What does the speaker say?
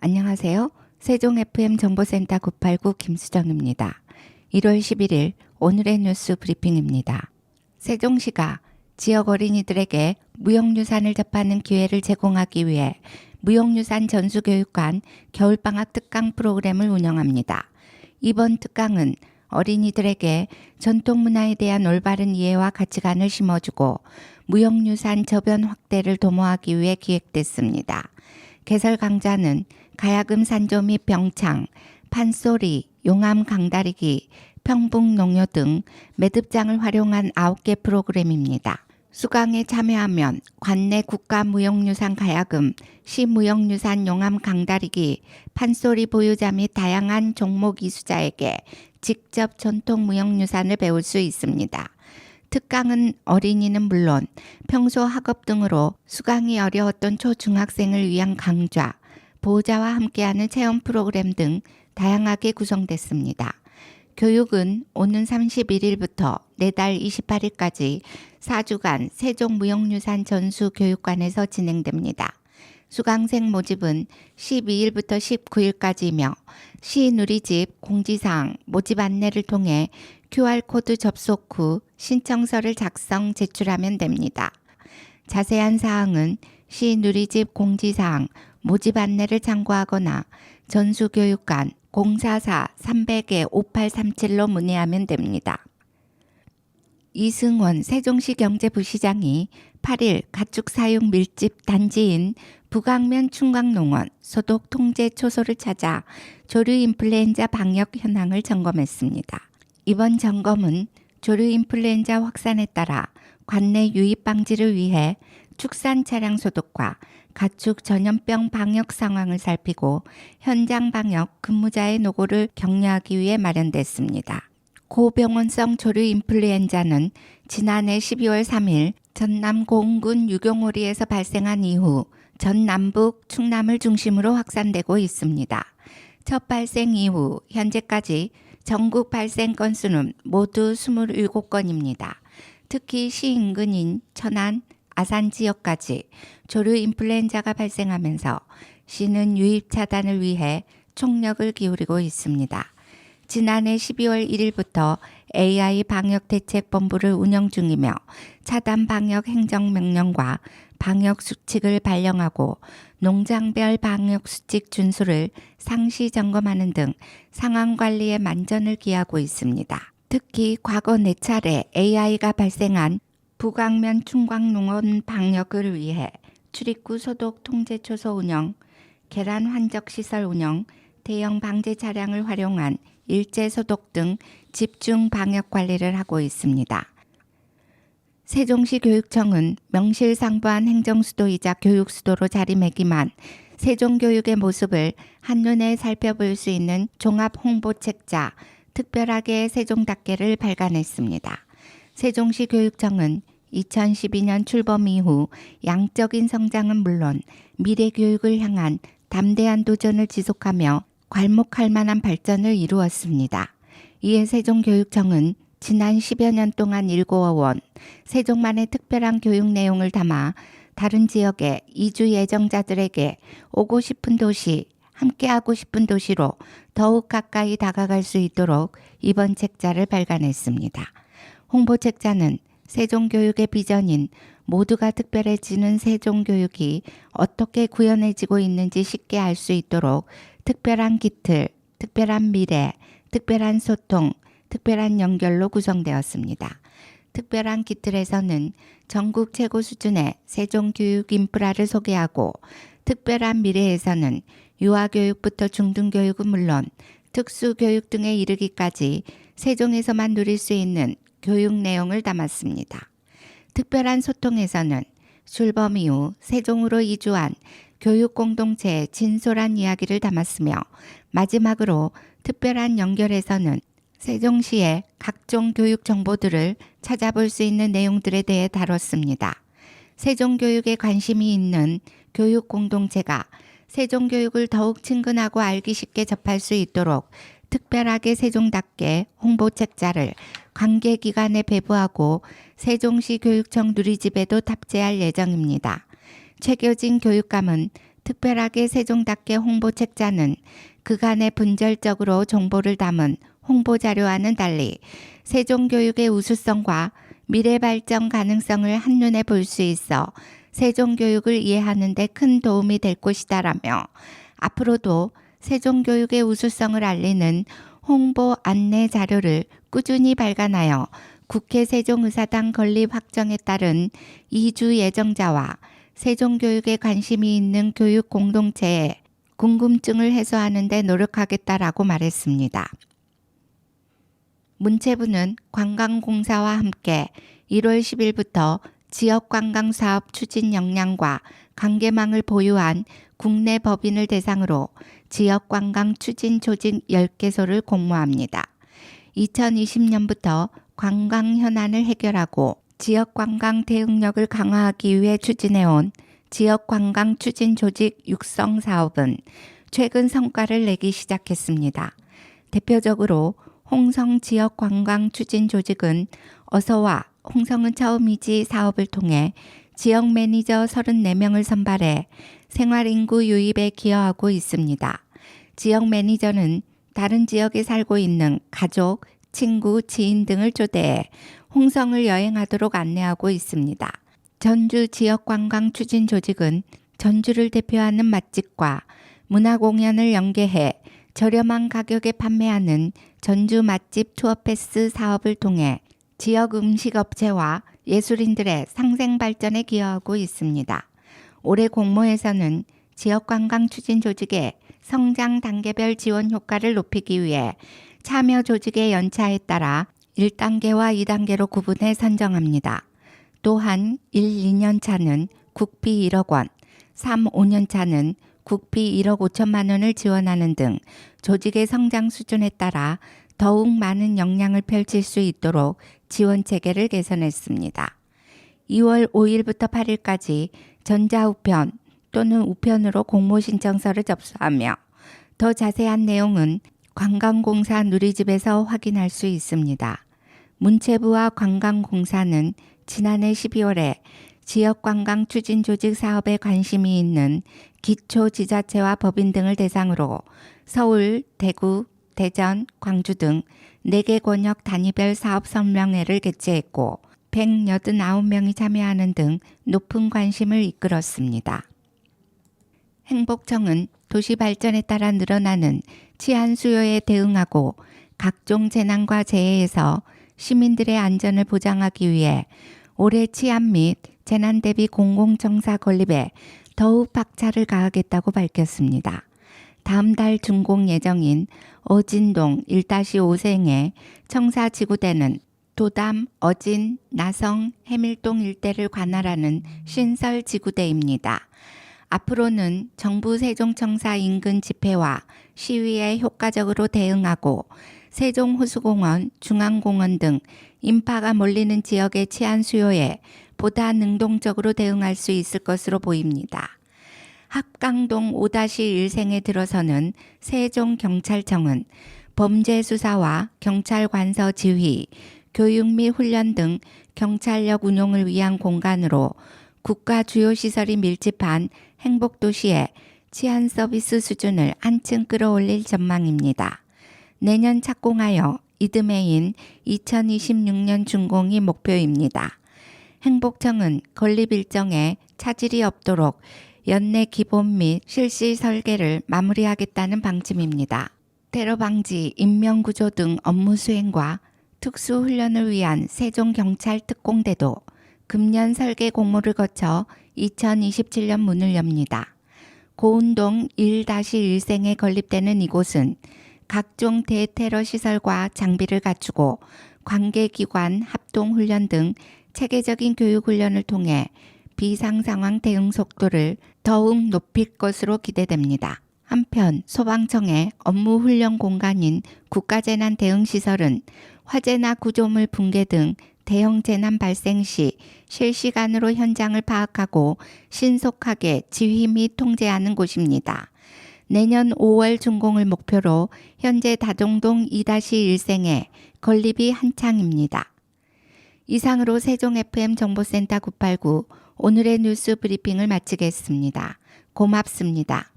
안녕하세요. 세종 FM 정보센터 989 김수정입니다. 1월 11일 오늘의 뉴스 브리핑입니다. 세종시가 지역 어린이들에게 무형유산을 접하는 기회를 제공하기 위해 무형유산 전수교육관 겨울방학 특강 프로그램을 운영합니다. 이번 특강은 어린이들에게 전통문화에 대한 올바른 이해와 가치관을 심어주고 무형유산 저변 확대를 도모하기 위해 기획됐습니다. 개설 강좌는 가야금 산조 및 병창, 판소리, 용암 강다리기, 평북농요 등 매듭장을 활용한 9개 프로그램입니다. 수강에 참여하면 관내 국가무형유산 가야금, 시무형유산 용암 강다리기, 판소리 보유자 및 다양한 종목 이수자에게 직접 전통 무형유산을 배울 수 있습니다. 특강은 어린이는 물론 평소 학업 등으로 수강이 어려웠던 초중학생을 위한 강좌, 보호자와 함께하는 체험 프로그램 등 다양하게 구성됐습니다. 교육은 오는 31일부터 내달 28일까지 4주간 세종무형유산 전수교육관에서 진행됩니다. 수강생 모집은 12일부터 19일까지이며 시 누리집 공지사항 모집 안내를 통해 QR코드 접속 후 신청서를 작성 제출하면 됩니다. 자세한 사항은 시 누리집 공지사항 모집 안내를 참고하거나 전수교육관 044-300-5837로 문의하면 됩니다. 이승원 세종시 경제부시장이 8일 가축 사육 밀집 단지인 북악면 충광농원 소독 통제 초소를 찾아 조류 인플루엔자 방역 현황을 점검했습니다. 이번 점검은 조류 인플루엔자 확산에 따라 관내 유입 방지를 위해 축산 차량 소독과 가축 전염병 방역 상황을 살피고 현장 방역 근무자의 노고를 격려하기 위해 마련됐습니다. 고병원성 조류 인플루엔자는 지난해 12월 3일 전남 고흥군 유경오리에서 발생한 이후 전 남북 충남을 중심으로 확산되고 있습니다. 첫 발생 이후 현재까지 전국 발생 건수는 모두 27건입니다. 특히 시 인근인 천안, 아산 지역까지 조류 인플루엔자가 발생하면서 시는 유입 차단을 위해 총력을 기울이고 있습니다. 지난해 12월 1일부터 AI 방역대책본부를 운영 중이며 차단 방역 행정명령과 방역 수칙을 발령하고 농장별 방역 수칙 준수를 상시 점검하는 등 상황 관리에 만전을 기하고 있습니다. 특히 과거 4차례 AI가 발생한 북악면 충광농원 방역을 위해 출입구 소독 통제 초소 운영, 계란 환적 시설 운영, 대형 방제 차량을 활용한 일제 소독 등 집중 방역 관리를 하고 있습니다. 세종시 교육청은 명실상부한 행정수도이자 교육수도로 자리매김한 세종교육의 모습을 한눈에 살펴볼 수 있는 종합홍보책자 특별하게 세종답게를 발간했습니다. 세종시 교육청은 2012년 출범 이후 양적인 성장은 물론 미래 교육을 향한 담대한 도전을 지속하며 괄목할 만한 발전을 이루었습니다. 이에 세종교육청은 지난 10여 년 동안 일궈온 세종만의 특별한 교육 내용을 담아 다른 지역의 이주 예정자들에게 오고 싶은 도시, 함께하고 싶은 도시로 더욱 가까이 다가갈 수 있도록 이번 책자를 발간했습니다. 홍보책자는 세종교육의 비전인 모두가 특별해지는 세종교육이 어떻게 구현해지고 있는지 쉽게 알 수 있도록 특별한 기틀, 특별한 미래, 특별한 소통, 특별한 연결로 구성되었습니다. 특별한 기틀에서는 전국 최고 수준의 세종교육 인프라를 소개하고 특별한 미래에서는 유아교육부터 중등교육은 물론 특수교육 등에 이르기까지 세종에서만 누릴 수 있는 교육 내용을 담았습니다. 특별한 소통에서는 출범 이후 세종으로 이주한 교육 공동체의 진솔한 이야기를 담았으며 마지막으로 특별한 연결에서는 세종시의 각종 교육 정보들을 찾아볼 수 있는 내용들에 대해 다뤘습니다. 세종교육에 관심이 있는 교육 공동체가 세종교육을 더욱 친근하고 알기 쉽게 접할 수 있도록 특별하게 세종답게 홍보책자를 관계기관에 배부하고 세종시 교육청 누리집에도 탑재할 예정입니다. 최교진 교육감은 특별하게 세종답게 홍보책자는 그간의 분절적으로 정보를 담은 홍보자료와는 달리 세종교육의 우수성과 미래 발전 가능성을 한눈에 볼 수 있어 세종교육을 이해하는 데 큰 도움이 될 것이다라며 앞으로도 세종교육의 우수성을 알리는 홍보 안내 자료를 꾸준히 발간하여 국회 세종의사당 건립 확정에 따른 이주 예정자와 세종교육에 관심이 있는 교육 공동체에 궁금증을 해소하는 데 노력하겠다라고 말했습니다. 문체부는 관광공사와 함께 1월 10일부터 지역관광사업 추진 역량과 관계망을 보유한 국내 법인을 대상으로 지역관광 추진 조직 10개소를 공모합니다. 2020년부터 관광 현안을 해결하고 지역관광 대응력을 강화하기 위해 추진해온 지역관광 추진 조직 육성 사업은 최근 성과를 내기 시작했습니다. 대표적으로 홍성 지역관광 추진 조직은 어서와 홍성은 처음이지 사업을 통해 지역 매니저 34명을 선발해 생활인구 유입에 기여하고 있습니다. 지역 매니저는 다른 지역에 살고 있는 가족, 친구, 지인 등을 초대해 홍성을 여행하도록 안내하고 있습니다. 전주 지역관광 추진 조직은 전주를 대표하는 맛집과 문화공연을 연계해 저렴한 가격에 판매하는 전주 맛집 투어패스 사업을 통해 지역 음식업체와 예술인들의 상생 발전에 기여하고 있습니다. 올해 공모에서는 지역관광 추진 조직의 성장 단계별 지원 효과를 높이기 위해 참여 조직의 연차에 따라 1단계와 2단계로 구분해 선정합니다. 또한 1, 2년 차는 국비 1억 원, 3, 5년 차는 국비 1억 5천만 원을 지원하는 등 조직의 성장 수준에 따라 더욱 많은 역량을 펼칠 수 있도록 지원 체계를 개선했습니다. 2월 5일부터 8일까지 전자우편 또는 우편으로 공모 신청서를 접수하며 더 자세한 내용은 관광공사 누리집에서 확인할 수 있습니다. 문체부와 관광공사는 지난해 12월에 지역관광 추진 조직 사업에 관심이 있는 기초지자체와 법인 등을 대상으로 서울, 대구, 대전, 광주 등 4개 권역 단위별 사업 설명회를 개최했고 189명이 참여하는 등 높은 관심을 이끌었습니다. 행복청은 도시 발전에 따라 늘어나는 치안 수요에 대응하고 각종 재난과 재해에서 시민들의 안전을 보장하기 위해 올해 치안 및 재난 대비 공공청사 건립에 더욱 박차를 가하겠다고 밝혔습니다. 다음 달 준공 예정인 어진동 1-5생의 청사지구대는 도담, 어진, 나성, 해밀동 일대를 관할하는 신설지구대입니다. 앞으로는 정부 세종청사 인근 집회와 시위에 효과적으로 대응하고 세종호수공원, 중앙공원 등 인파가 몰리는 지역의 치안 수요에 보다 능동적으로 대응할 수 있을 것으로 보입니다. 합강동 5-1생에 들어서는 세종경찰청은 범죄 수사와 경찰 관서 지휘, 교육 및 훈련 등 경찰력 운용을 위한 공간으로 국가 주요 시설이 밀집한 행복도시의 치안 서비스 수준을 한층 끌어올릴 전망입니다. 내년 착공하여 이듬해인 2026년 준공이 목표입니다. 행복청은 건립 일정에 차질이 없도록 연내 기본 및 실시 설계를 마무리하겠다는 방침입니다. 테러 방지, 인명구조 등 업무 수행과 특수훈련을 위한 세종경찰특공대도 금년 설계 공모를 거쳐 2027년 문을 엽니다. 고운동 1-1생에 건립되는 이곳은 각종 대테러 시설과 장비를 갖추고 관계기관 합동훈련 등 체계적인 교육훈련을 통해 비상상황 대응 속도를 더욱 높일 것으로 기대됩니다. 한편 소방청의 업무 훈련 공간인 국가재난대응시설은 화재나 구조물 붕괴 등 대형 재난 발생 시 실시간으로 현장을 파악하고 신속하게 지휘 및 통제하는 곳입니다. 내년 5월 준공을 목표로 현재 다종동 2-1생에 건립이 한창입니다. 이상으로 세종 FM 정보센터 989 오늘의 뉴스 브리핑을 마치겠습니다. 고맙습니다.